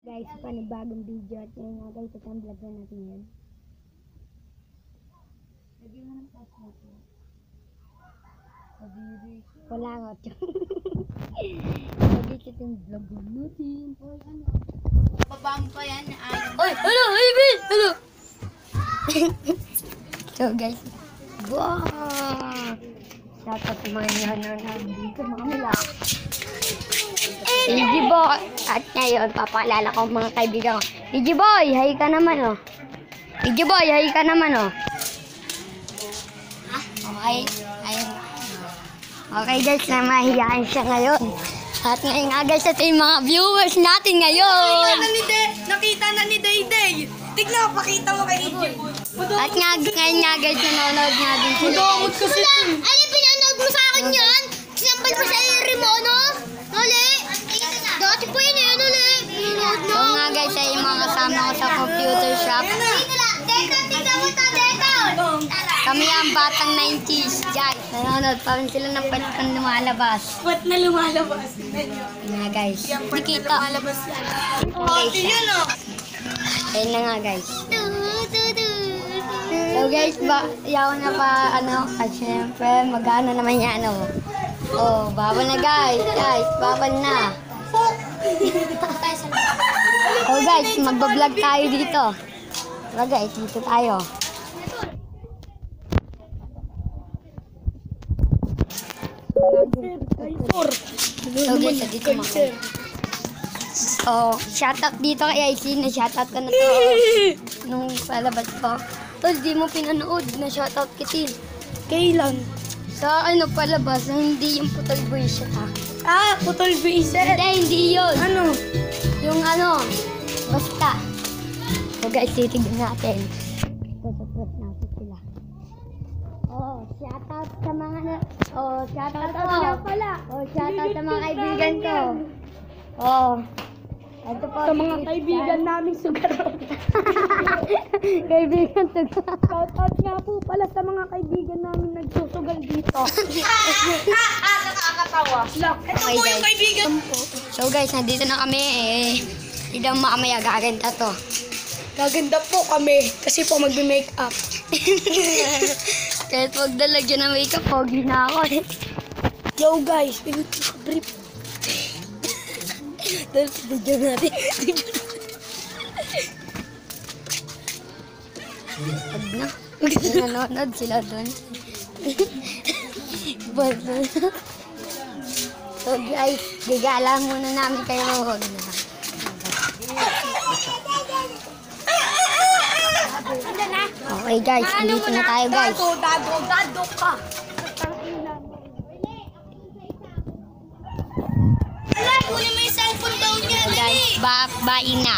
Guys, panibagong video at ngayon nga guys, itang vlog na natin yan. Lagyan mo ng password mo. Wala nga ito. Lagi itong vlog natin. Oy, ano? Babam pa yan. Oy, hello, hey, Bill! Hello! So guys, wow! Dapat mga nandito mga milak. Easy boy! At ngayon, papaalala ko mga kaibigan ko. Easy boy, hi ka naman oh. Easy boy, hi ka naman oh. Okay, ayun. Okay guys, na mahihain siya ngayon. At ngayon nga guys, ito yung mga viewers natin ngayon. Nakita na ni Dayday. Tignan, pakita mo kay EJ Boy. At ngayon nga guys, nanonood nga din sila. Ano pinanood mo sa akin yan? Sinampal mo sa Rimono? Noli? Dati po yun eh, Noli. Pinanood So mo. nga guys, ay yung mga kasama ko sa computer shop. Teka, tignan mo ta, teka. Kami ang batang 90s guys. Nanonood pa rin sila ng pwede kang lumalabas. Ba't na lumalabas? Ayun nga guys. Hindi kita. Lumalabas yan. Okay, Yun o. ayun na nga guys. So guys, yawan na pa ano, at syempre mag-ano naman yan ano. Oh, bawal na guys, bawal na. So guys, magbablog tayo dito. Diba guys, dito tayo. So guys, dito mga. Oh, shoutout dito kay IC na shoutout ko na to. Nung palabas ko. Tol, di mo pinanood na shoutout kita. Kailan? Sa ano palabas, hindi yung putol bullshit ha. Ah, putol visit. Hindi yun. Ano? Yung ano, basta. So guys, titignan natin. Support natin sila. Oh, shoutout sa mga shoutout Shoutout pala. shoutout sa mga kaibigan ko. Oh. Ito po. Sa mga kaibigan naming sugarot. Kaibigan to. Shoutout nga po pala sa mga kaibigan namin nagsusugal dito. Nakakatawa. Ito Okay, po guys. yung kaibigan ko. So guys, nandito na kami eh. Hindi mamaya gaganda to. Gaganda po kami kasi po magbe-make up. Kahit wag dalagyan ng makeup, pogi na ako eh. Yo guys, brief. Dahil video natin. Wag na. Nanonood sila doon. So guys, gigala muna namin kayo. Wag na. Okay guys, dito na tayo guys. Dado ka. Wala, kunin mo yung cellphone daw niya. Guys, bye na.